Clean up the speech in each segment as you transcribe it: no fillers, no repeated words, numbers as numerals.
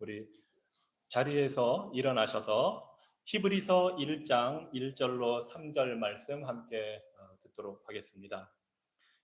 우리 자리에서 일어나셔서 히브리서 1장 1절로 3절 말씀 함께 듣도록 하겠습니다.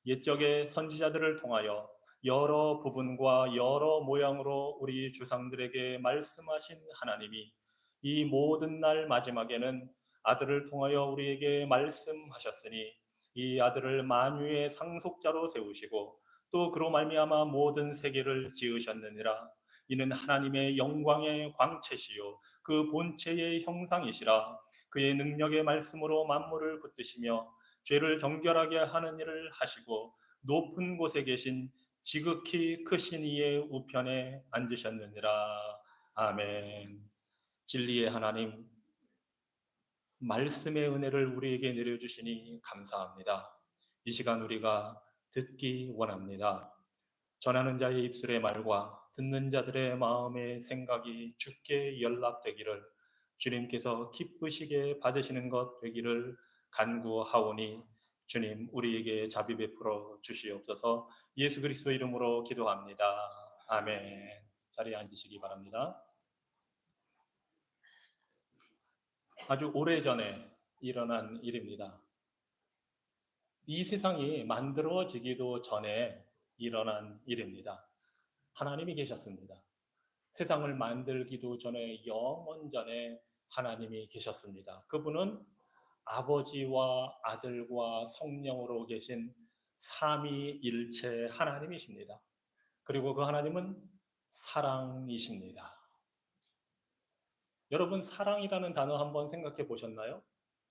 옛적의 선지자들을 통하여 여러 부분과 여러 모양으로 우리 주상들에게 말씀하신 하나님이 이 모든 날 마지막에는 아들을 통하여 우리에게 말씀하셨으니 이 아들을 만유의 상속자로 세우시고 또 그로 말미암아 모든 세계를 지으셨느니라. 이는 하나님의 영광의 광채시요 그 본체의 형상이시라. 그의 능력의 말씀으로 만물을 붙드시며 죄를 정결하게 하는 일을 하시고 높은 곳에 계신 지극히 크신 이의 우편에 앉으셨느니라. 아멘. 진리의 하나님, 말씀의 은혜를 우리에게 내려주시니 감사합니다. 이 시간 우리가 듣기 원합니다. 전하는 자의 입술의 말과 듣는 자들의 마음의 생각이 주께 연락되기를, 주님께서 기쁘시게 받으시는 것 되기를 간구하오니 주님 우리에게 자비 베풀어 주시옵소서. 예수 그리스도 이름으로 기도합니다. 아멘. 자리에 앉으시기 바랍니다. 아주 오래전에 일어난 일입니다. 이 세상이 만들어지기도 전에 일어난 일입니다. 하나님이 계셨습니다. 세상을 만들기도 전에 영원 전에 하나님이 계셨습니다. 그분은 아버지와 아들과 성령으로 계신 삼위일체 하나님이십니다. 그리고 그 하나님은 사랑이십니다. 여러분, 사랑이라는 단어 한번 생각해 보셨나요?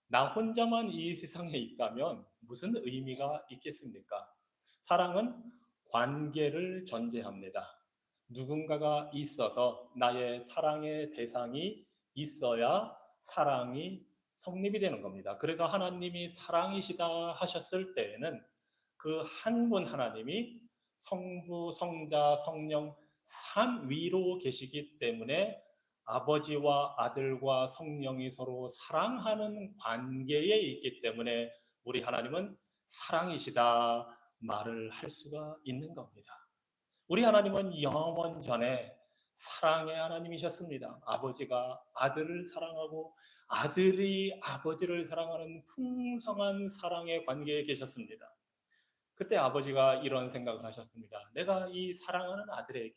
나 혼자만 이 세상에 있다면 무슨 의미가 있겠습니까? 사랑은 관계를 전제합니다. 누군가가 있어서 나의 사랑의 대상이 있어야 사랑이 성립이 되는 겁니다. 그래서 하나님이 사랑이시다 하셨을 때에는 그 한 분 하나님이 성부, 성자, 성령 삼위로 계시기 때문에 아버지와 아들과 성령이 서로 사랑하는 관계에 있기 때문에 우리 하나님은 사랑이시다 말을 할 수가 있는 겁니다. 우리 하나님은 영원 전에 사랑의 하나님이셨습니다. 아버지가 아들을 사랑하고 아들이 아버지를 사랑하는 풍성한 사랑의 관계에 계셨습니다. 그때 아버지가 이런 생각을 하셨습니다. 내가 이 사랑하는 아들에게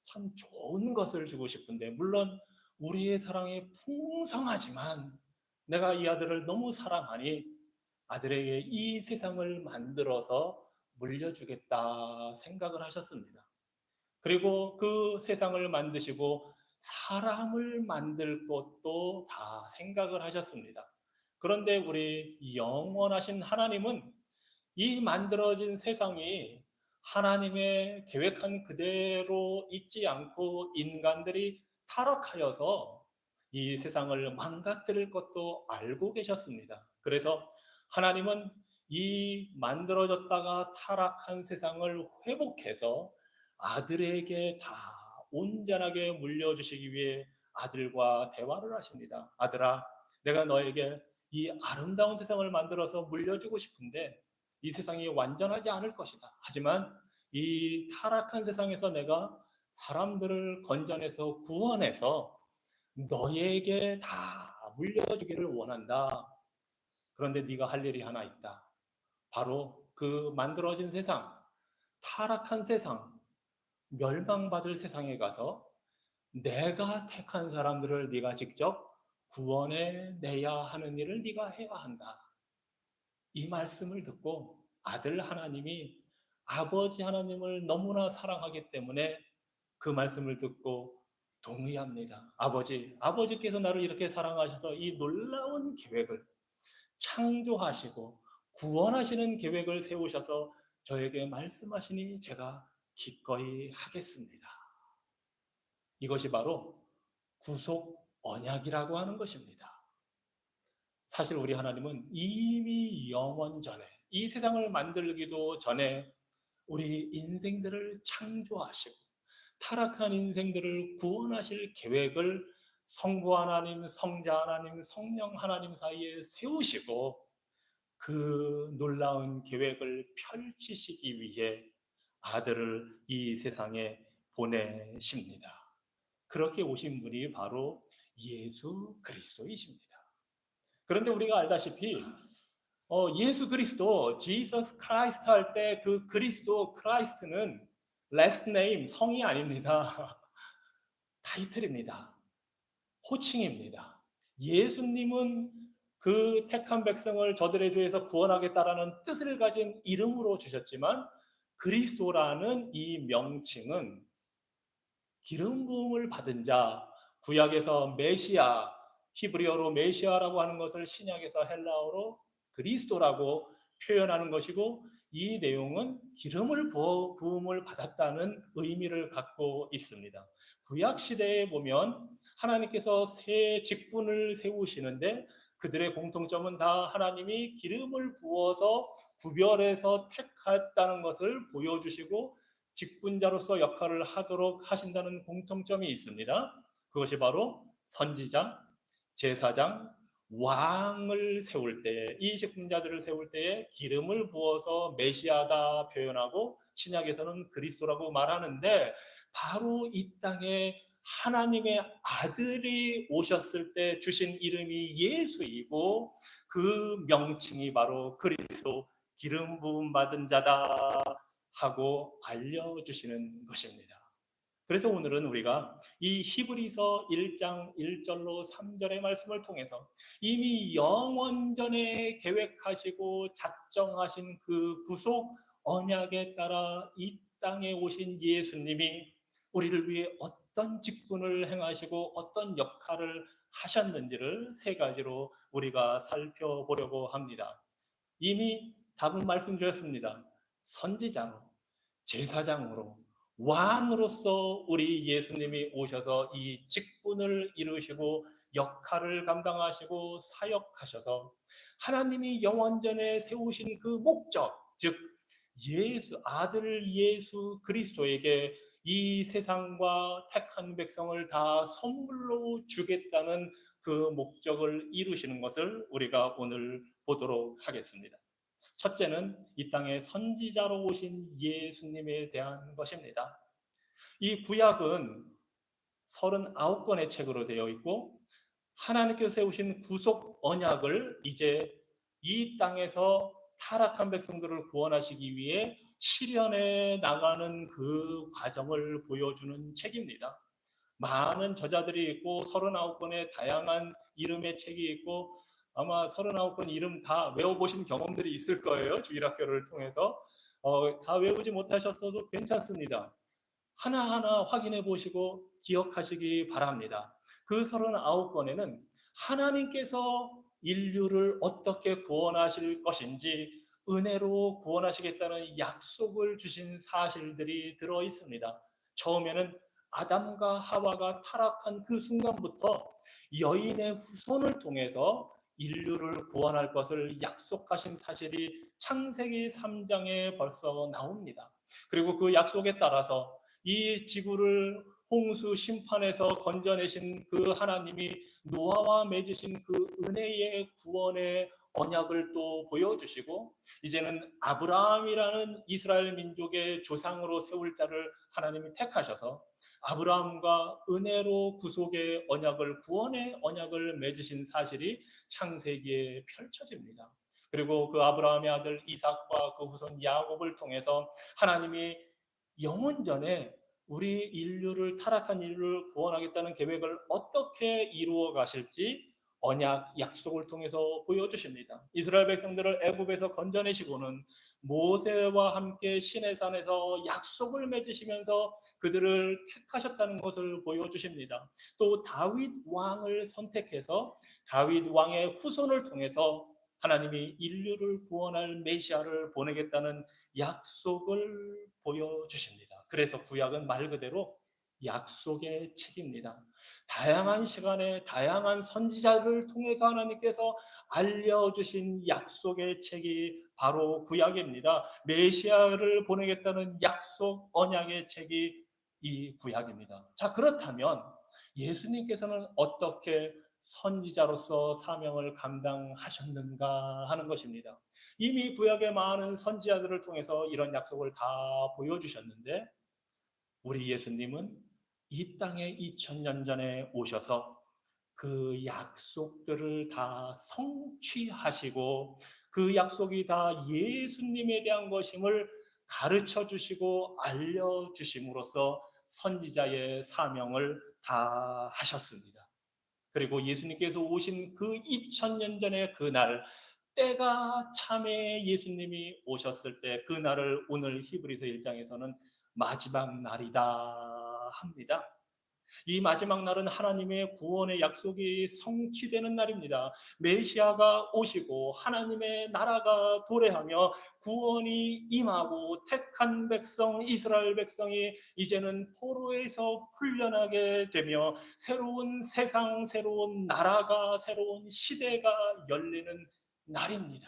참 좋은 것을 주고 싶은데, 물론 우리의 사랑이 풍성하지만 내가 이 아들을 너무 사랑하니 아들에게 이 세상을 만들어서 물려주겠다 생각을 하셨습니다. 그리고 그 세상을 만드시고 사람을 만들 것도 다 생각을 하셨습니다. 그런데 우리 영원하신 하나님은 이 만들어진 세상이 하나님의 계획한 그대로 있지 않고 인간들이 타락하여서 이 세상을 망가뜨릴 것도 알고 계셨습니다. 그래서 하나님은 이 만들어졌다가 타락한 세상을 회복해서 아들에게 다 온전하게 물려주시기 위해 아들과 대화를 하십니다. 아들아, 내가 너에게 이 아름다운 세상을 만들어서 물려주고 싶은데 이 세상이 완전하지 않을 것이다. 하지만 이 타락한 세상에서 내가 사람들을 건져내서 구원해서 너에게 다 물려주기를 원한다. 그런데 네가 할 일이 하나 있다. 바로 그 만들어진 세상, 타락한 세상, 멸망받을 세상에 가서 내가 택한 사람들을 네가 직접 구원해 내야 하는 일을 네가 해야 한다. 이 말씀을 듣고 아들 하나님이 아버지 하나님을 너무나 사랑하기 때문에 그 말씀을 듣고 동의합니다. 아버지께서 나를 이렇게 사랑하셔서 이 놀라운 계획을 창조하시고 구원하시는 계획을 세우셔서 저에게 말씀하시니 제가 기꺼이 하겠습니다. 이것이 바로 구속 언약이라고 하는 것입니다. 사실 우리 하나님은 이미 영원 전에 이 세상을 만들기도 전에 우리 인생들을 창조하시고 타락한 인생들을 구원하실 계획을 성부 하나님, 성자 하나님, 성령 하나님 사이에 세우시고 그 놀라운 계획을 펼치시기 위해 아들을 이 세상에 보내십니다. 그렇게 오신 분이 바로 예수 그리스도이십니다. 그런데 우리가 알다시피 예수 그리스도, Jesus Christ 할 때 그 그리스도, 크라이스트는 last name, 성이 아닙니다. 타이틀입니다. 호칭입니다. 예수님은 그 택한 백성을 저들의 죄에서 구원하겠다라는 뜻을 가진 이름으로 주셨지만 그리스도라는 이 명칭은 기름 부음을 받은 자, 구약에서 메시아, 히브리어로 메시아라고 하는 것을 신약에서 헬라어로 그리스도라고 표현하는 것이고, 이 내용은 기름을 부음을 받았다는 의미를 갖고 있습니다. 구약 시대에 보면 하나님께서 새 직분을 세우시는데 그들의 공통점은 다 하나님이 기름을 부어서 구별해서 택했다는 것을 보여주시고 직분자로서 역할을 하도록 하신다는 공통점이 있습니다. 그것이 바로 선지자, 제사장, 왕을 세울 때, 이 직분자들을 세울 때에 기름을 부어서 메시아다 표현하고 신약에서는 그리스도라고 말하는데, 바로 이 땅에 하나님의 아들이 오셨을 때 주신 이름이 예수이고 그 명칭이 바로 그리스도, 기름 부음 받은 자다 하고 알려주시는 것입니다. 그래서 오늘은 우리가 이 히브리서 1장 1절로 3절의 말씀을 통해서 이미 영원전에 계획하시고 작정하신 그 구속 언약에 따라 이 땅에 오신 예수님이 우리를 위해 어떤 직분을 행하시고 어떤 역할을 하셨는지를 세 가지로 우리가 살펴보려고 합니다. 이미 답은 말씀드렸습니다. 선지자로, 제사장으로, 왕으로서 우리 예수님이 오셔서 이 직분을 이루시고 역할을 감당하시고 사역하셔서 하나님이 영원전에 세우신 그 목적, 즉 아들 예수 그리스도에게 이 세상과 택한 백성을 다 선물로 주겠다는 그 목적을 이루시는 것을 우리가 오늘 보도록 하겠습니다. 첫째는 이 땅에 선지자로 오신 예수님에 대한 것입니다. 이 구약은 39권의 책으로 되어 있고 하나님께서 세우신 구속 언약을 이제 이 땅에서 타락한 백성들을 구원하시기 위해 실현해 나가는 그 과정을 보여주는 책입니다. 많은 저자들이 있고 39권의 다양한 이름의 책이 있고 아마 39권 이름 다 외워보신 경험들이 있을 거예요. 주일학교를 통해서 다 외우지 못하셨어도 괜찮습니다. 하나하나 확인해 보시고 기억하시기 바랍니다. 그 39권에는 하나님께서 인류를 어떻게 구원하실 것인지 은혜로 구원하시겠다는 약속을 주신 사실들이 들어 있습니다. 처음에는 아담과 하와가 타락한 그 순간부터 여인의 후손을 통해서 인류를 구원할 것을 약속하신 사실이 창세기 3장에 벌써 나옵니다. 그리고 그 약속에 따라서 이 지구를 홍수 심판에서 건져내신 그 하나님이 노아와 맺으신 그 은혜의 구원의 언약을 또 보여주시고 이제는 아브라함이라는 이스라엘 민족의 조상으로 세울 자를 하나님이 택하셔서 아브라함과 은혜로 구속의 언약을 구원의 언약을 맺으신 사실이 창세기에 펼쳐집니다. 그리고 그 아브라함의 아들 이삭과 그 후손 야곱을 통해서 하나님이 영원전에 우리 인류를 타락한 인류를 구원하겠다는 계획을 어떻게 이루어 가실지 언약 약속을 통해서 보여주십니다. 이스라엘 백성들을 애굽에서 건져내시고는 모세와 함께 시내산에서 약속을 맺으시면서 그들을 택하셨다는 것을 보여주십니다. 또 다윗 왕을 선택해서 다윗 왕의 후손을 통해서 하나님이 인류를 구원할 메시아를 보내겠다는 약속을 보여주십니다. 그래서 구약은 말 그대로 약속의 책입니다. 다양한 시간에 다양한 선지자를 통해서 하나님께서 알려주신 약속의 책이 바로 구약입니다. 메시아를 보내겠다는 약속 언약의 책이 이 구약입니다. 자, 그렇다면 예수님께서는 어떻게 선지자로서 사명을 감당하셨는가 하는 것입니다. 이미 구약의 많은 선지자들을 통해서 이런 약속을 다 보여주셨는데 우리 예수님은 이 땅에 2000년 전에 오셔서 그 약속들을 다 성취하시고 그 약속이 다 예수님에 대한 것임을 가르쳐 주시고 알려 주심으로써 선지자의 사명을 다 하셨습니다. 그리고 예수님께서 오신 그 2000년 전의 그날, 때가 참에 예수님이 오셨을 때 그 날을 오늘 히브리서 1장에서는 마지막 날이다 합니다. 이 마지막 날은 하나님의 구원의 약속이 성취되는 날입니다. 메시아가 오시고 하나님의 나라가 도래하며 구원이 임하고 택한 백성 이스라엘 백성이 이제는 포로에서 풀려나게 되며 새로운 세상, 새로운 나라가, 새로운 시대가 열리는 날입니다.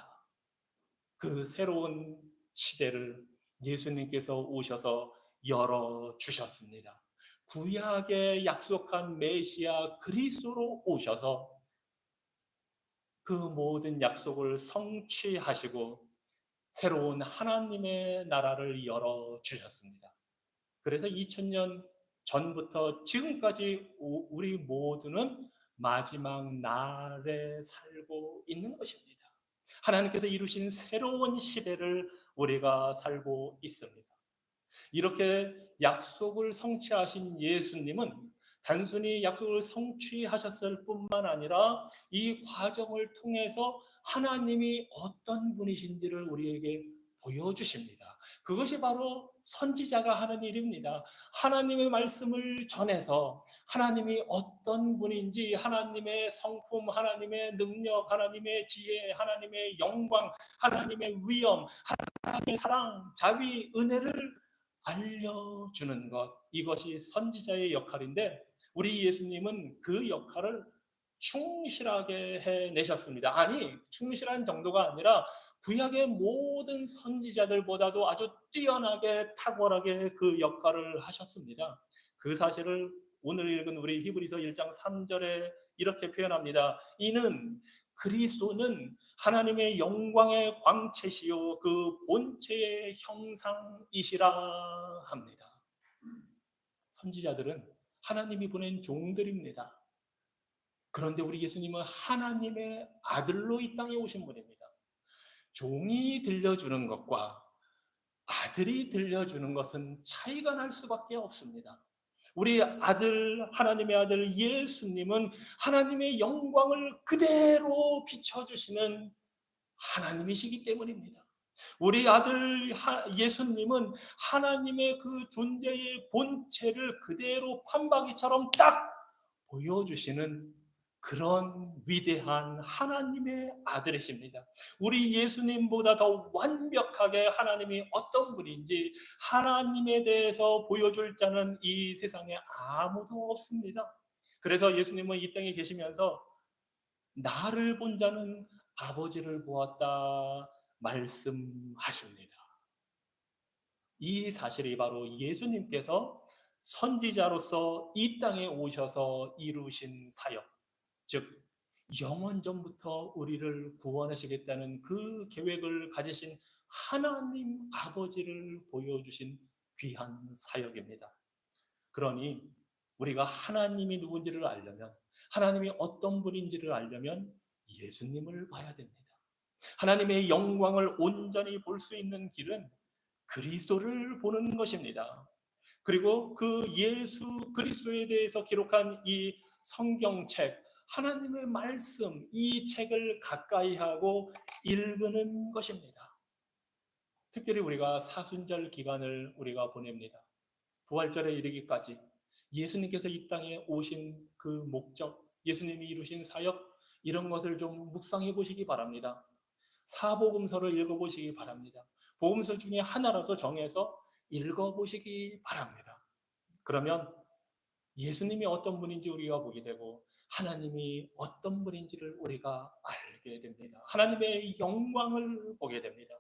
그 새로운 시대를 예수님께서 오셔서 열어주셨습니다. 구약에 약속한 메시아 그리스도로 오셔서 그 모든 약속을 성취하시고 새로운 하나님의 나라를 열어주셨습니다. 그래서 2000년 전부터 지금까지 우리 모두는 마지막 날에 살고 있는 것입니다. 하나님께서 이루신 새로운 시대를 우리가 살고 있습니다. 이렇게 약속을 성취하신 예수님은 단순히 약속을 성취하셨을 뿐만 아니라 이 과정을 통해서 하나님이 어떤 분이신지를 우리에게 보여주십니다. 그것이 바로 선지자가 하는 일입니다. 하나님의 말씀을 전해서 하나님이 어떤 분인지, 하나님의 성품, 하나님의 능력, 하나님의 지혜, 하나님의 영광, 하나님의 위엄, 하나님의 사랑, 자비, 은혜를 알려주는 것, 이것이 선지자의 역할인데 우리 예수님은 그 역할을 충실하게 해내셨습니다. 아니, 충실한 정도가 아니라 구약의 모든 선지자들보다도 아주 뛰어나게 탁월하게 그 역할을 하셨습니다. 그 사실을 오늘 읽은 우리 히브리서 1장 3절에 이렇게 표현합니다. 이는 그리스도는 하나님의 영광의 광채시요 그 본체의 형상이시라 합니다. 선지자들은 하나님이 보낸 종들입니다. 그런데 우리 예수님은 하나님의 아들로 이 땅에 오신 분입니다. 종이 들려주는 것과 아들이 들려주는 것은 차이가 날 수밖에 없습니다. 우리 아들, 하나님의 아들 예수님은 하나님의 영광을 그대로 비춰주시는 하나님이시기 때문입니다. 우리 아들 예수님은 하나님의 그 존재의 본체를 그대로 판박이처럼 딱 보여주시는 그런 위대한 하나님의 아들이십니다. 우리 예수님보다 더 완벽하게 하나님이 어떤 분인지 하나님에 대해서 보여줄 자는 이 세상에 아무도 없습니다. 그래서 예수님은 이 땅에 계시면서 나를 본 자는 아버지를 보았다 말씀하십니다. 이 사실이 바로 예수님께서 선지자로서 이 땅에 오셔서 이루신 사역, 즉 영원 전부터 우리를 구원하시겠다는 그 계획을 가지신 하나님 아버지를 보여주신 귀한 사역입니다. 그러니 우리가 하나님이 누군지를 알려면, 하나님이 어떤 분인지를 알려면 예수님을 봐야 됩니다. 하나님의 영광을 온전히 볼 수 있는 길은 그리스도를 보는 것입니다. 그리고 그 예수 그리스도에 대해서 기록한 이 성경책, 하나님의 말씀, 이 책을 가까이 하고 읽는 것입니다. 특별히 우리가 사순절 기간을 우리가 보냅니다. 부활절에 이르기까지 예수님께서 이 땅에 오신 그 목적, 예수님이 이루신 사역, 이런 것을 좀 묵상해 보시기 바랍니다. 사복음서를 읽어보시기 바랍니다. 복음서 중에 하나라도 정해서 읽어보시기 바랍니다. 그러면 예수님이 어떤 분인지 우리가 보게 되고 하나님이 어떤 분인지를 우리가 알게 됩니다. 하나님의 영광을 보게 됩니다.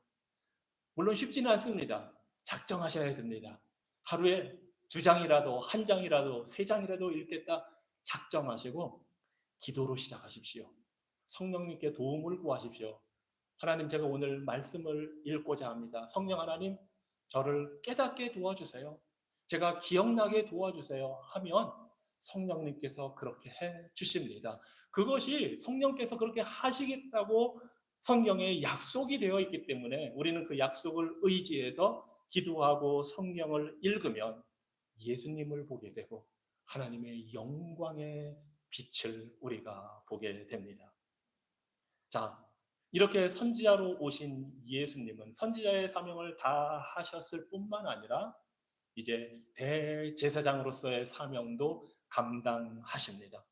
물론 쉽지는 않습니다. 작정하셔야 됩니다. 하루에 2장이라도, 1장이라도, 3장이라도 읽겠다 작정하시고 기도로 시작하십시오. 성령님께 도움을 구하십시오. 하나님, 제가 오늘 말씀을 읽고자 합니다. 성령 하나님, 저를 깨닫게 도와주세요. 제가 기억나게 도와주세요 하면 성령님께서 그렇게 해 주십니다. 그것이 성령께서 그렇게 하시겠다고 성경에 약속이 되어 있기 때문에 우리는 그 약속을 의지해서 기도하고 성경을 읽으면 예수님을 보게 되고 하나님의 영광의 빛을 우리가 보게 됩니다. 자, 이렇게 선지자로 오신 예수님은 선지자의 사명을 다 하셨을 뿐만 아니라 이제 대제사장으로서의 사명도 감당하십니다.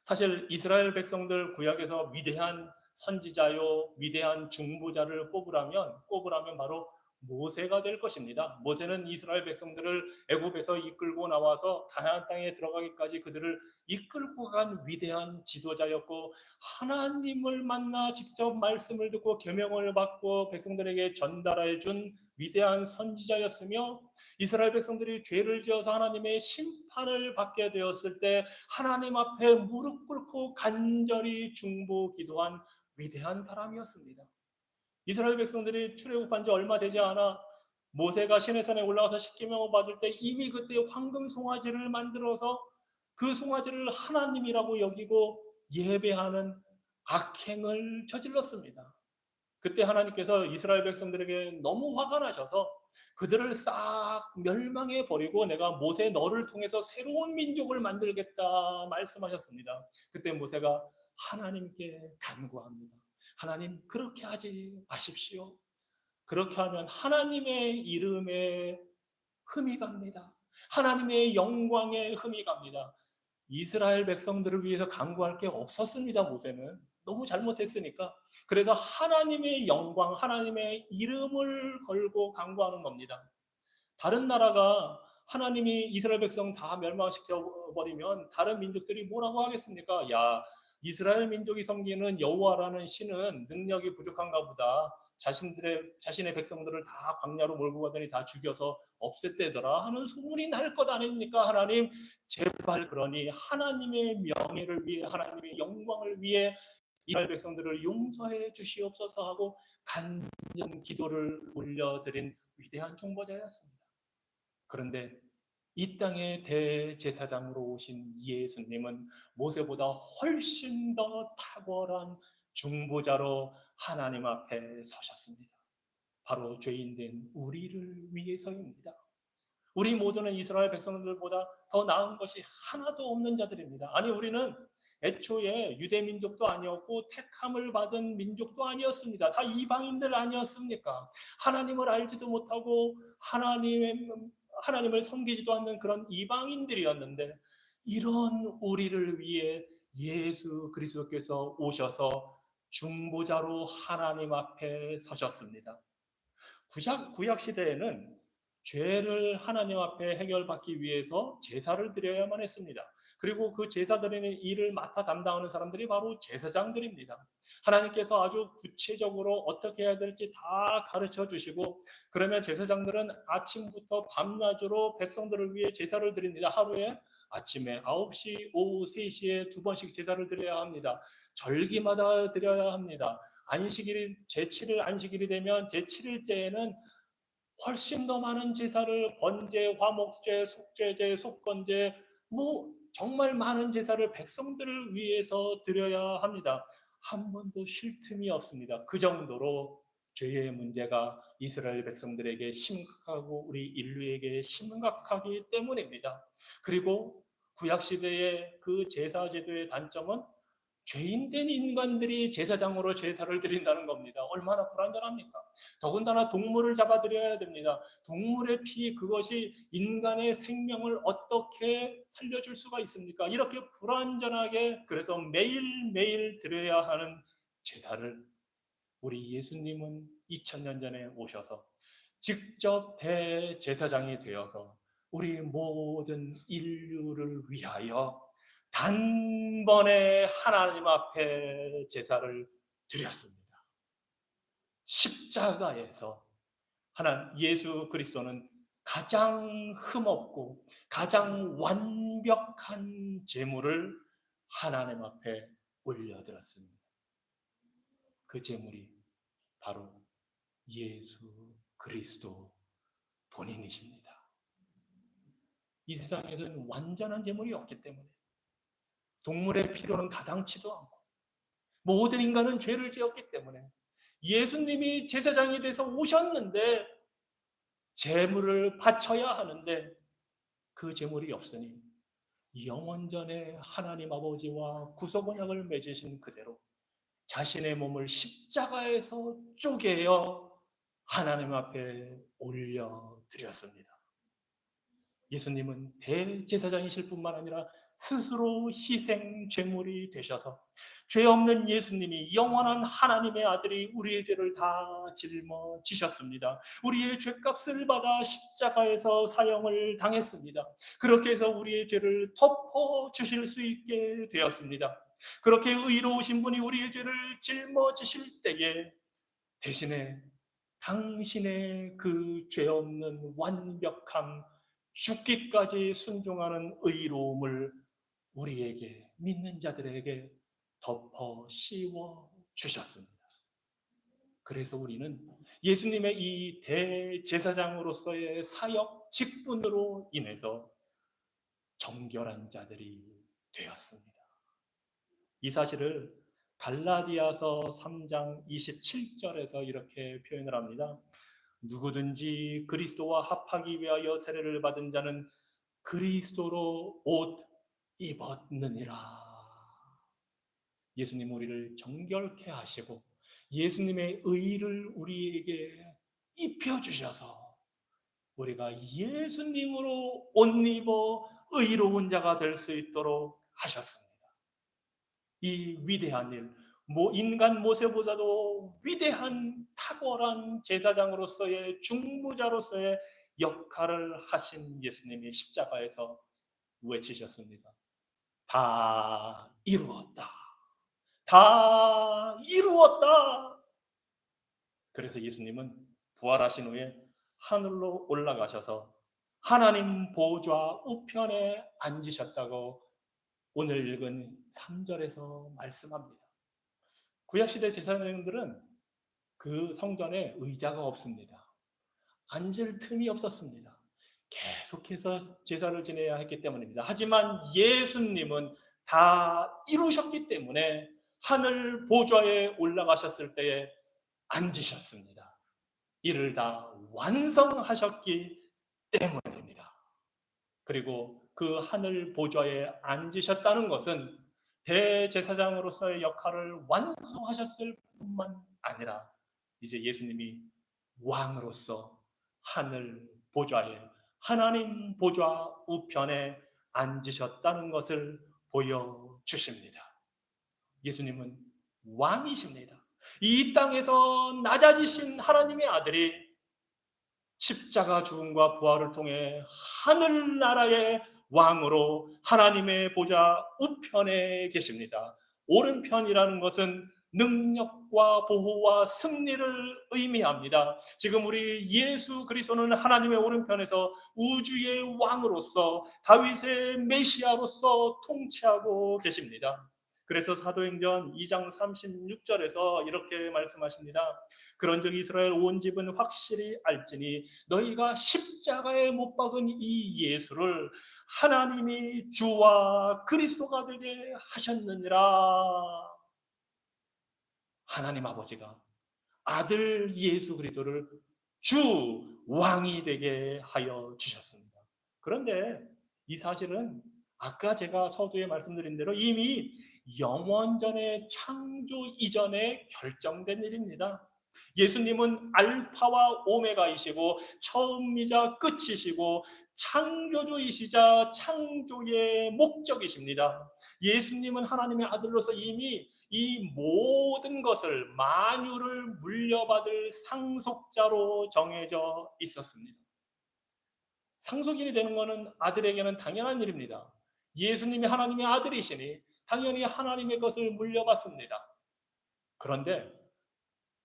사실 이스라엘 백성들 구약에서 위대한 선지자요, 위대한 중보자를 꼽으라면 바로 모세가 될 것입니다. 모세는 이스라엘 백성들을 애굽에서 이끌고 나와서 가나안 땅에 들어가기까지 그들을 이끌고 간 위대한 지도자였고 하나님을 만나 직접 말씀을 듣고 계명을 받고 백성들에게 전달해 준 위대한 선지자였으며 이스라엘 백성들이 죄를 지어서 하나님의 심판을 받게 되었을 때 하나님 앞에 무릎 꿇고 간절히 중보 기도한 위대한 사람이었습니다. 이스라엘 백성들이 출애굽한 지 얼마 되지 않아 모세가 시내산에 올라가서 십계명을 받을 때 이미 그때 황금 송아지를 만들어서 그 송아지를 하나님이라고 여기고 예배하는 악행을 저질렀습니다. 그때 하나님께서 이스라엘 백성들에게 너무 화가 나셔서 그들을 싹 멸망해 버리고 내가 모세 너를 통해서 새로운 민족을 만들겠다 말씀하셨습니다. 그때 모세가 하나님께 간구합니다. 하나님 그렇게 하지 마십시오. 그렇게 하면 하나님의 이름에 흠이 갑니다. 하나님의 영광에 흠이 갑니다. 이스라엘 백성들을 위해서 간구할 게 없었습니다. 모세는 너무 잘못했으니까. 그래서 하나님의 영광, 하나님의 이름을 걸고 간구하는 겁니다. 다른 나라가 하나님이 이스라엘 백성 다 멸망시켜 버리면 다른 민족들이 뭐라고 하겠습니까? 야, 이스라엘 민족이 섬기는 여호와라는 신은 능력이 부족한가 보다. 자신의 백성들을 다 광야로 몰고 가더니 다 죽여서 없앴대더라 하는 소문이 날 것 아닙니까? 하나님 제발 그러니 하나님의 명예를 위해 하나님의 영광을 위해 이스라엘 백성들을 용서해 주시옵소서 하고 간절한 기도를 올려드린 위대한 중보자였습니다. 그런데 이 땅의 대제사장으로 오신 예수님은 모세보다 훨씬 더 탁월한 중보자로 하나님 앞에 서셨습니다. 바로 죄인된 우리를 위해서입니다. 우리 모두는 이스라엘 백성들보다 더 나은 것이 하나도 없는 자들입니다. 아니 우리는 애초에 유대 민족도 아니었고 택함을 받은 민족도 아니었습니다. 다 이방인들 아니었습니까? 하나님을 알지도 못하고 하나님을 섬기지도 않는 그런 이방인들이었는데 이런 우리를 위해 예수 그리스도께서 오셔서 중보자로 하나님 앞에 서셨습니다. 구약 시대에는 죄를 하나님 앞에 해결받기 위해서 제사를 드려야만 했습니다. 그리고 그 제사 드리는 일을 맡아 담당하는 사람들이 바로 제사장들입니다. 하나님께서 아주 구체적으로 어떻게 해야 될지 다 가르쳐 주시고 그러면 제사장들은 아침부터 밤낮으로 백성들을 위해 제사를 드립니다. 하루에 아침에 9시, 오후 3시에 2번씩 제사를 드려야 합니다. 절기마다 드려야 합니다. 안식일이 제7일 안식일이 되면 제7일째에는 훨씬 더 많은 제사를 번제, 화목제, 속죄제, 속건제 뭐 정말 많은 제사를 백성들을 위해서 드려야 합니다. 한 번도 쉴 틈이 없습니다. 그 정도로 죄의 문제가 이스라엘 백성들에게 심각하고 우리 인류에게 심각하기 때문입니다. 그리고 구약 시대의 그 제사 제도의 단점은 죄인된 인간들이 제사장으로 제사를 드린다는 겁니다. 얼마나 불안전합니까? 더군다나 동물을 잡아드려야 됩니다. 동물의 피 그것이 인간의 생명을 어떻게 살려줄 수가 있습니까? 이렇게 불안전하게 그래서 매일매일 드려야 하는 제사를 우리 예수님은 2000년 전에 오셔서 직접 대제사장이 되어서 우리 모든 인류를 위하여 단번에 하나님 앞에 제사를 드렸습니다. 십자가에서 예수 그리스도는 가장 흠없고 가장 완벽한 제물을 하나님 앞에 올려드렸습니다. 그 제물이 바로 예수 그리스도 본인이십니다. 이 세상에는 완전한 재물이 없기 때문에 동물의 필요는 가당치도 않고 모든 인간은 죄를 지었기 때문에 예수님이 제사장이 돼서 오셨는데 재물을 바쳐야 하는데 그 재물이 없으니 영원전에 하나님 아버지와 구속 언약을 맺으신 그대로 자신의 몸을 십자가에서 쪼개어 하나님 앞에 올려드렸습니다. 예수님은 대제사장이실 뿐만 아니라 스스로 희생 제물이 되셔서 죄 없는 예수님이 영원한 하나님의 아들이 우리의 죄를 다 짊어지셨습니다. 우리의 죄값을 받아 십자가에서 사형을 당했습니다. 그렇게 해서 우리의 죄를 덮어주실 수 있게 되었습니다. 그렇게 의로우신 분이 우리의 죄를 짊어지실 때에 대신에 당신의 그 죄 없는 완벽함, 죽기까지 순종하는 의로움을 우리에게, 믿는 자들에게 덮어 씌워 주셨습니다. 그래서 우리는 예수님의 이 대제사장으로서의 사역 직분으로 인해서 정결한 자들이 되었습니다. 이 사실을 갈라디아서 3장 27절에서 이렇게 표현을 합니다. 누구든지 그리스도와 합하기 위하여 세례를 받은 자는 그리스도로 옷 입었느니라. 예수님 우리를 정결케 하시고 예수님의 의를 우리에게 입혀주셔서 우리가 예수님으로 옷 입어 의로운 자가 될 수 있도록 하셨습니다. 이 위대한 일, 인간 모세보다도 위대한 탁월한 제사장으로서의 중보자로서의 역할을 하신 예수님이 십자가에서 외치셨습니다. 다 이루었다. 다 이루었다. 그래서 예수님은 부활하신 후에 하늘로 올라가셔서 하나님 보좌 우편에 앉으셨다고 오늘 읽은 3절에서 말씀합니다. 구약시대 제사장들은 그 성전에 의자가 없습니다. 앉을 틈이 없었습니다. 계속해서 제사를 지내야 했기 때문입니다. 하지만 예수님은 다 이루셨기 때문에 하늘 보좌에 올라가셨을 때에 앉으셨습니다. 이를 다 완성하셨기 때문입니다. 그리고 그 하늘 보좌에 앉으셨다는 것은 대제사장으로서의 역할을 완수하셨을 뿐만 아니라 이제 예수님이 왕으로서 하늘 보좌에 하나님 보좌 우편에 앉으셨다는 것을 보여주십니다. 예수님은 왕이십니다. 이 땅에서 낮아지신 하나님의 아들이 십자가 죽음과 부활을 통해 하늘나라의 왕으로 하나님의 보좌 우편에 계십니다. 오른편이라는 것은 능력과 보호와 승리를 의미합니다. 지금 우리 예수 그리스도는 하나님의 오른편에서 우주의 왕으로서 다윗의 메시아로서 통치하고 계십니다. 그래서 사도행전 2장 36절에서 이렇게 말씀하십니다. 그런즉 이스라엘 온 집은 확실히 알지니 너희가 십자가에 못 박은 이 예수를 하나님이 주와 그리스도가 되게 하셨느니라. 하나님 아버지가 아들 예수 그리스도를 주 왕이 되게 하여 주셨습니다. 그런데 이 사실은 아까 제가 서두에 말씀드린 대로 이미 영원전의 창조 이전에 결정된 일입니다. 예수님은 알파와 오메가이시고 처음이자 끝이시고 창조주이시자 창조의 목적이십니다. 예수님은 하나님의 아들로서 이미 이 모든 것을 만유를 물려받을 상속자로 정해져 있었습니다. 상속인이 되는 것은 아들에게는 당연한 일입니다. 예수님이 하나님의 아들이시니 당연히 하나님의 것을 물려받습니다. 그런데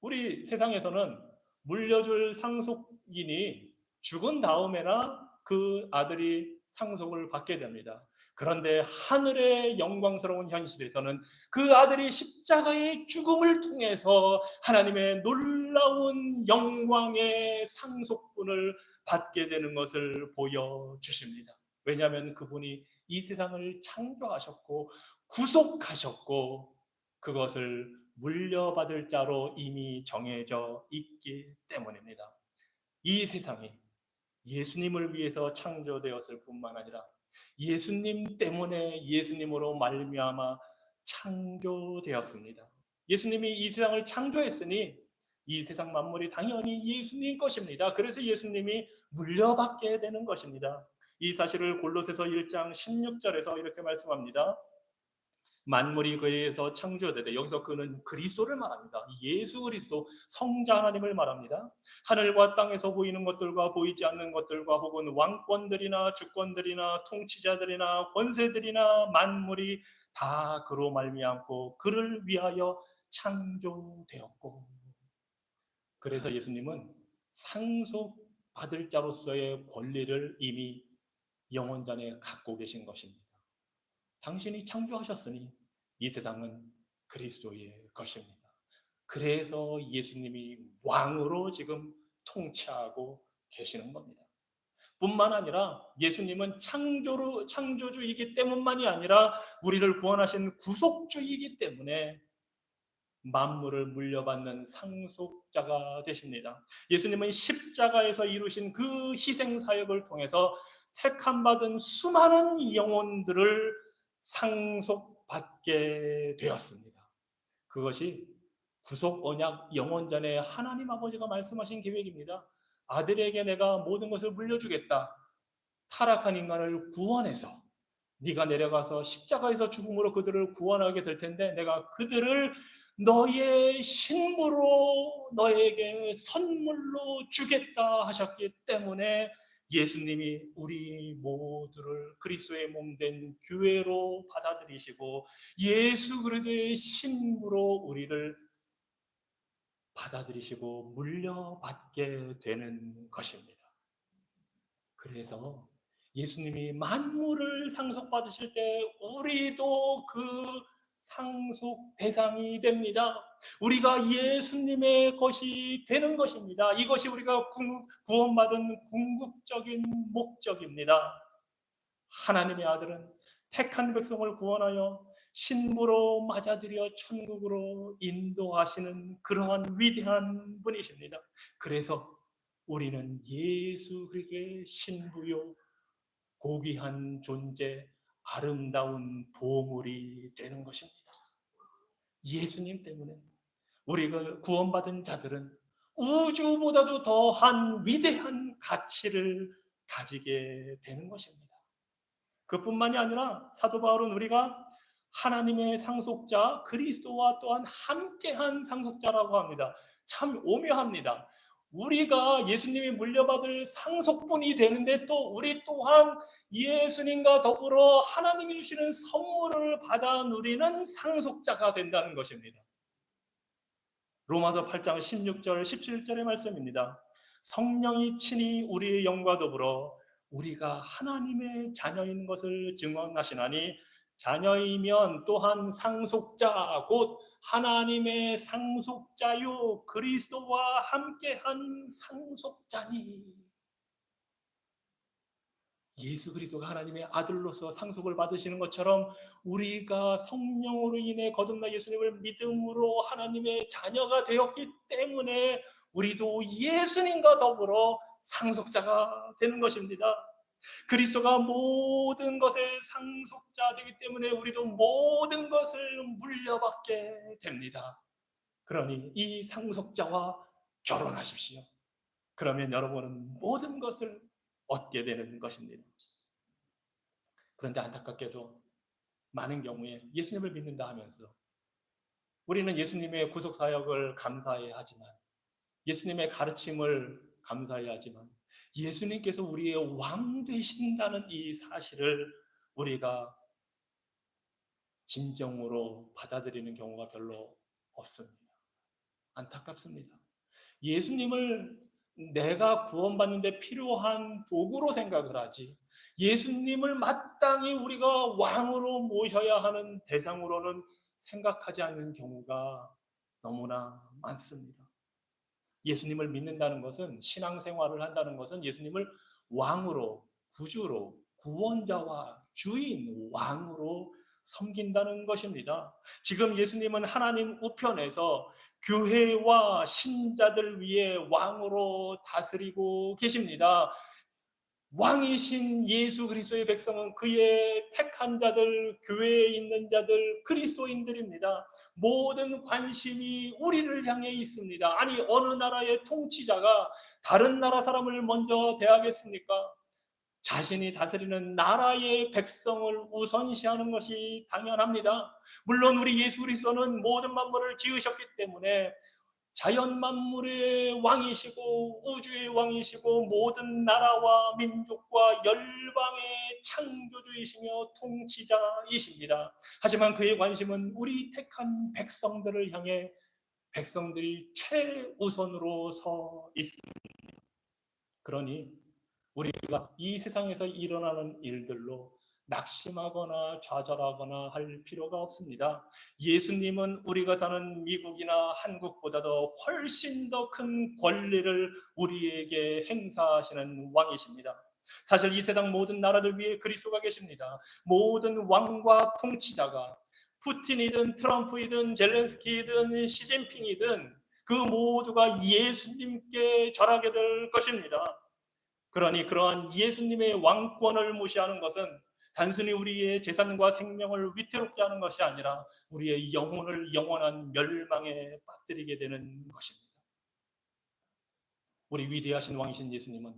우리 세상에서는 물려줄 상속인이 죽은 다음에나 그 아들이 상속을 받게 됩니다. 그런데 하늘의 영광스러운 현실에서는 그 아들이 십자가의 죽음을 통해서 하나님의 놀라운 영광의 상속분을 받게 되는 것을 보여주십니다. 왜냐하면 그분이 이 세상을 창조하셨고 구속하셨고 그것을 물려받을 자로 이미 정해져 있기 때문입니다. 이 세상이 예수님을 위해서 창조되었을 뿐만 아니라 예수님 때문에 예수님으로 말미암아 창조되었습니다. 예수님이 이 세상을 창조했으니 이 세상 만물이 당연히 예수님 것입니다. 그래서 예수님이 물려받게 되는 것입니다. 이 사실을 골로새서 1장 16절에서 이렇게 말씀합니다. 만물이 그에 의해서 창조되되, 여기서 그는 그리스도를 말합니다. 예수 그리스도 성자 하나님을 말합니다. 하늘과 땅에서 보이는 것들과 보이지 않는 것들과 혹은 왕권들이나 주권들이나 통치자들이나 권세들이나 만물이 다 그로 말미암고 그를 위하여 창조되었고, 그래서 예수님은 상속받을 자로서의 권리를 이미 영원전에 갖고 계신 것입니다. 당신이 창조하셨으니 이 세상은 그리스도의 것입니다. 그래서 예수님이 왕으로 지금 통치하고 계시는 겁니다. 뿐만 아니라 예수님은 창조주이기 때문만이 아니라 우리를 구원하신 구속주이기 때문에 만물을 물려받는 상속자가 되십니다. 예수님은 십자가에서 이루신 그 희생 사역을 통해서 택함 받은 수많은 영혼들을 상속받게 되었습니다. 그것이 구속 언약 영원전에 하나님 아버지가 말씀하신 계획입니다. 아들에게 내가 모든 것을 물려주겠다. 타락한 인간을 구원해서 네가 내려가서 십자가에서 죽음으로 그들을 구원하게 될 텐데 내가 그들을 너의 신부로 너에게 선물로 주겠다 하셨기 때문에 예수님이 우리 모두를 그리스도의 몸된 교회로 받아들이시고 예수 그리스도의 신부로 우리를 받아들이시고 물려받게 되는 것입니다. 그래서 예수님이 만물을 상속받으실 때 우리도 그 상속 대상이 됩니다. 우리가 예수님의 것이 되는 것입니다. 이것이 우리가 구원받은 궁극적인 목적입니다. 하나님의 아들은 택한 백성을 구원하여 신부로 맞아들여 천국으로 인도하시는 그러한 위대한 분이십니다. 그래서 우리는 예수 그리스도의 신부요 고귀한 존재, 아름다운 보물이 되는 것입니다. 예수님 때문에 우리가 구원받은 자들은 우주보다도 더한 위대한 가치를 가지게 되는 것입니다. 그뿐만이 아니라 사도 바울은 우리가 하나님의 상속자 그리스도와 또한 함께한 상속자라고 합니다. 참 오묘합니다. 우리가 예수님이 물려받을 상속분이 되는데 또 우리 또한 예수님과 더불어 하나님이 주시는 선물을 받아 누리는 상속자가 된다는 것입니다. 로마서 8장 16절 17절의 말씀입니다. 성령이 친히 우리의 영과 더불어 우리가 하나님의 자녀인 것을 증언하시나니 자녀이면 또한 상속자 곧 하나님의 상속자요 그리스도와 함께한 상속자니. 예수 그리스도가 하나님의 아들로서 상속을 받으시는 것처럼 우리가 성령으로 인해 거듭나 예수님을 믿음으로 하나님의 자녀가 되었기 때문에 우리도 예수님과 더불어 상속자가 되는 것입니다. 그리스도가 모든 것의 상속자 되기 때문에 우리도 모든 것을 물려받게 됩니다. 그러니 이 상속자와 결혼하십시오. 그러면 여러분은 모든 것을 얻게 되는 것입니다. 그런데 안타깝게도 많은 경우에 예수님을 믿는다 하면서 우리는 예수님의 구속 사역을 감사해야 하지만 예수님의 가르침을 감사해야 하지만 예수님께서 우리의 왕 되신다는 이 사실을 우리가 진정으로 받아들이는 경우가 별로 없습니다. 안타깝습니다. 예수님을 내가 구원받는 데 필요한 도구로 생각을 하지 예수님을 마땅히 우리가 왕으로 모셔야 하는 대상으로는 생각하지 않는 경우가 너무나 많습니다. 예수님을 믿는다는 것은 신앙생활을 한다는 것은 예수님을 왕으로 구주로 구원자와 주인, 왕으로 섬긴다는 것입니다. 지금 예수님은 하나님 우편에서 교회와 신자들 위해 왕으로 다스리고 계십니다. 왕이신 예수 그리스도의 백성은 그의 택한 자들, 교회에 있는 자들, 그리스도인들입니다. 모든 관심이 우리를 향해 있습니다. 아니, 어느 나라의 통치자가 다른 나라 사람을 먼저 대하겠습니까? 자신이 다스리는 나라의 백성을 우선시하는 것이 당연합니다. 물론 우리 예수 그리스도는 모든 만물을 지으셨기 때문에 자연 만물의 왕이시고 우주의 왕이시고 모든 나라와 민족과 열방의 창조주이시며 통치자이십니다. 하지만 그의 관심은 우리 택한 백성들을 향해 백성들이 최우선으로 서 있습니다. 그러니 우리가 이 세상에서 일어나는 일들로 낙심하거나 좌절하거나 할 필요가 없습니다. 예수님은 우리가 사는 미국이나 한국보다도 훨씬 더 큰 권리를 우리에게 행사하시는 왕이십니다. 사실 이 세상 모든 나라들 위에 그리스도가 계십니다. 모든 왕과 통치자가 푸틴이든 트럼프이든 젤렌스키이든 시진핑이든 그 모두가 예수님께 절하게 될 것입니다. 그러니 그러한 예수님의 왕권을 무시하는 것은 단순히 우리의 재산과 생명을 위태롭게 하는 것이 아니라 우리의 영혼을 영원한 멸망에 빠뜨리게 되는 것입니다. 우리 위대하신 왕이신 예수님은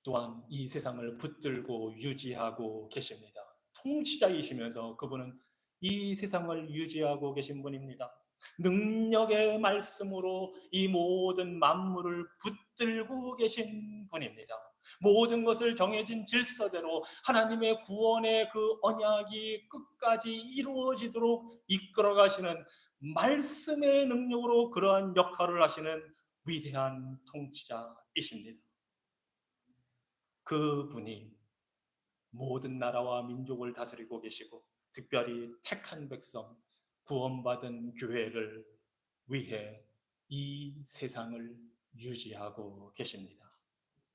또한 이 세상을 붙들고 유지하고 계십니다. 통치자이시면서 그분은 이 세상을 유지하고 계신 분입니다. 능력의 말씀으로 이 모든 만물을 붙들고 계신 분입니다. 모든 것을 정해진 질서대로 하나님의 구원의 그 언약이 끝까지 이루어지도록 이끌어 가시는 말씀의 능력으로 그러한 역할을 하시는 위대한 통치자이십니다. 그분이 모든 나라와 민족을 다스리고 계시고 특별히 택한 백성, 구원받은 교회를 위해 이 세상을 유지하고 계십니다.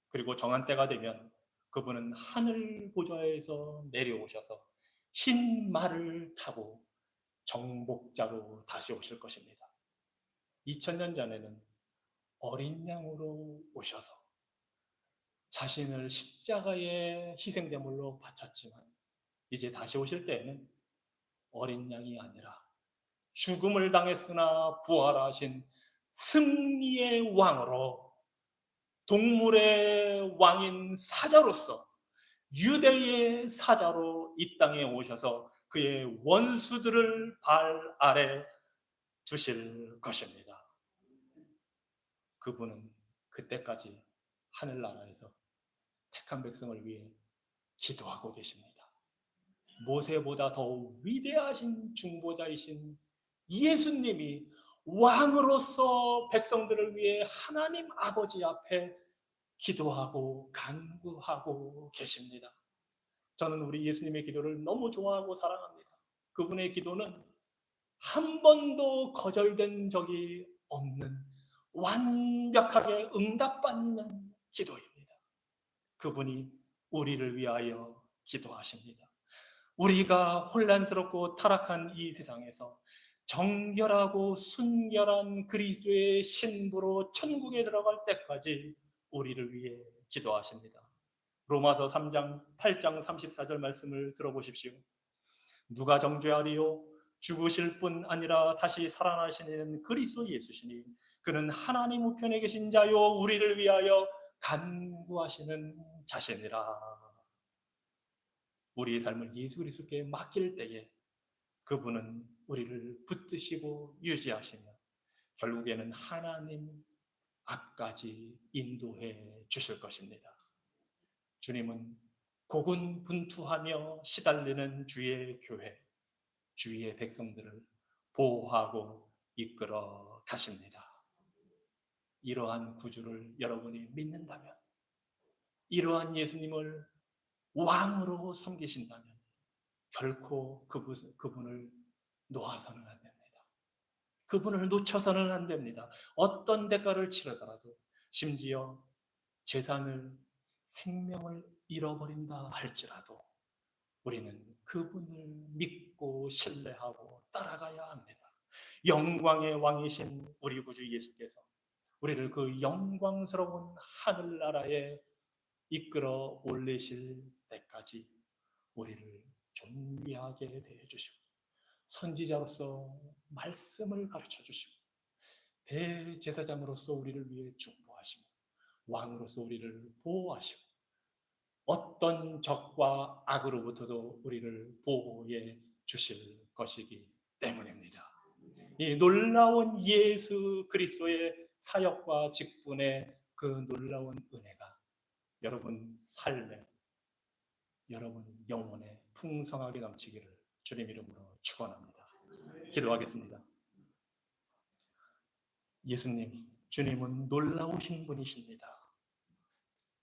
그리고 정한 때가 되면 그분은 하늘 보좌에서 내려오셔서 흰 말을 타고 정복자로 다시 오실 것입니다. 2000년 전에는 어린 양으로 오셔서 자신을 십자가의 희생제물로 바쳤지만 이제 다시 오실 때에는 어린 양이 아니라 죽음을 당했으나 부활하신 승리의 왕으로 동물의 왕인 사자로서 유대의 사자로 이 땅에 오셔서 그의 원수들을 발 아래 두실 것입니다. 그분은 그때까지 하늘나라에서 택한 백성을 위해 기도하고 계십니다. 모세보다 더 위대하신 중보자이신 예수님이 왕으로서 백성들을 위해 하나님 아버지 앞에 기도하고 간구하고 계십니다. 저는 우리 예수님의 기도를 너무 좋아하고 사랑합니다. 그분의 기도는 한 번도 거절된 적이 없는 완벽하게 응답받는 기도입니다. 그분이 우리를 위하여 기도하십니다. 우리가 혼란스럽고 타락한 이 세상에서 정결하고 순결한 그리스도의 신부로 천국에 들어갈 때까지 우리를 위해 기도하십니다. 로마서 3장 8장 34절 말씀을 들어보십시오. 누가 정죄하리요? 죽으실 뿐 아니라 다시 살아나시는 그리스도 예수시니 그는 하나님 우편에 계신 자요 우리를 위하여 간구하시는 자시니라. 우리의 삶을 예수 그리스도께 맡길 때에 그분은 우리를 붙드시고 유지하시며 결국에는 하나님 앞까지 인도해 주실 것입니다. 주님은 고군분투하며 시달리는 주의 교회, 주의 백성들을 보호하고 이끌어 가십니다. 이러한 구주를 여러분이 믿는다면, 이러한 예수님을 왕으로 섬기신다면 결코 그분을 놓아서는 안 됩니다. 그분을 놓쳐서는 안 됩니다. 어떤 대가를 치르더라도, 심지어 재산을, 생명을 잃어버린다 할지라도 우리는 그분을 믿고 신뢰하고 따라가야 합니다. 영광의 왕이신 우리 구주 예수께서 우리를 그 영광스러운 하늘나라에 이끌어 올리실 때까지 우리를 존귀하게 대해주시고, 선지자로서 말씀을 가르쳐 주시고, 대제사장으로서 우리를 위해 중보하시고, 왕으로서 우리를 보호하시고, 어떤 적과 악으로부터도 우리를 보호해 주실 것이기 때문입니다. 이 놀라운 예수 그리스도의 사역과 직분의 그 놀라운 은혜가 여러분 삶에, 여러분 영혼에 풍성하게 넘치기를 주님 이름으로 축원합니다. 기도하겠습니다. 예수님, 주님은 놀라우신 분이십니다.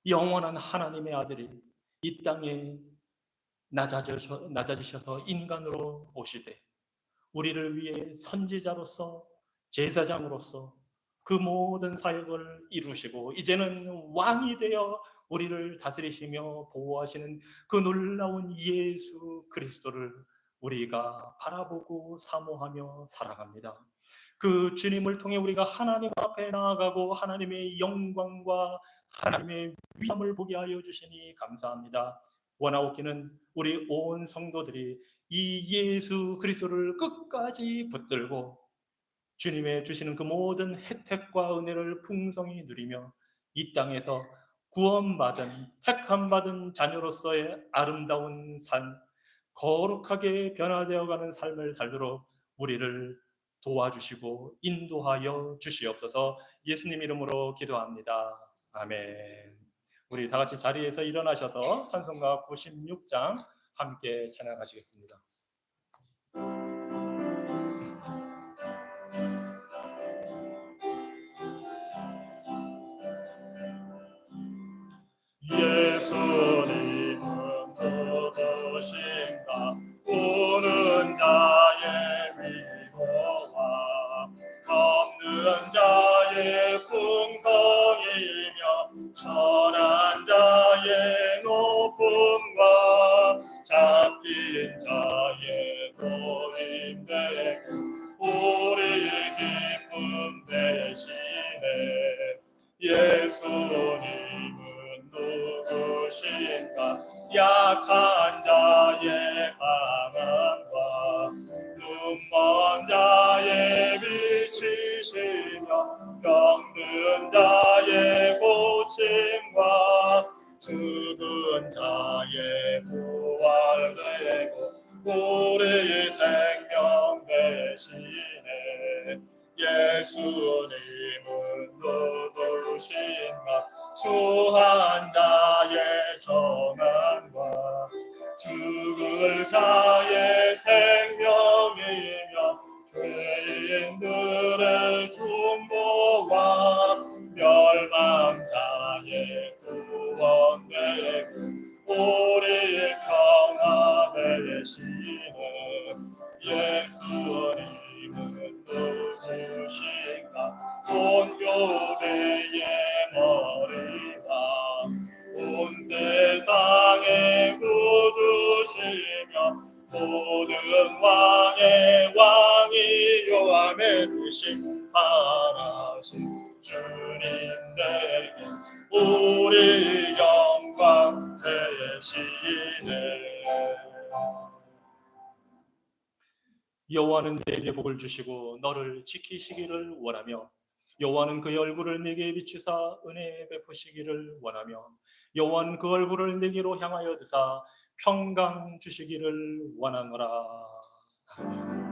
영원한 하나님의 아들이 이 땅에 낮아지셔서 인간으로 오시되 우리를 위해 선지자로서, 제사장으로서 그 모든 사역을 이루시고 이제는 왕이 되어 우리를 다스리시며 보호하시는 그 놀라운 예수 그리스도를 우리가 바라보고 사모하며 사랑합니다. 그 주님을 통해 우리가 하나님 앞에 나아가고 하나님의 영광과 하나님의 위엄을 보게 하여 주시니 감사합니다. 원하옵기는 우리 온 성도들이 이 예수 그리스도를 끝까지 붙들고 주님의 주시는 그 모든 혜택과 은혜를 풍성히 누리며 이 땅에서 구원받은 택함받은 자녀로서의 아름다운 삶, 거룩하게 변화되어가는 삶을 살도록 우리를 도와주시고 인도하여 주시옵소서. 예수님 이름으로 기도합니다. 아멘. 우리 다 같이 자리에서 일어나셔서 찬송가 96장 함께 찬양하시겠습니다. 예수님은 누구신가? 오는 자의 위로와 없는 자의 풍성이며 천한 자의 높음과 잡힌 자의 노임되고 우리 기쁨 대신에 예수님은 누구신가? 약한 자의 강함과 눈먼 자의 빛이시며 병든 자의 고침과 죽은 자의 부활되고 우리 생명 대신에 예수님은 누구신가? 추한 자의 정함과 죽을 자의 생명이며 죄인들의 중보와 멸망 자의 구원되고 우리 평화 되시는 예수님은 누구신가? 온 교회의 머리와 온 세상의 구주시며 모든 왕의 왕이요 아멘 심판하신 주님 되게 우리 영광 되시네. 여호와는 내게 복을 주시고 너를 지키시기를 원하며 여호와는 그의 얼굴을 내게 비추사 은혜 베푸시기를 원하며 여호와는 그 얼굴을 내게로 향하여 드사 평강 주시기를 원하노라. 아멘.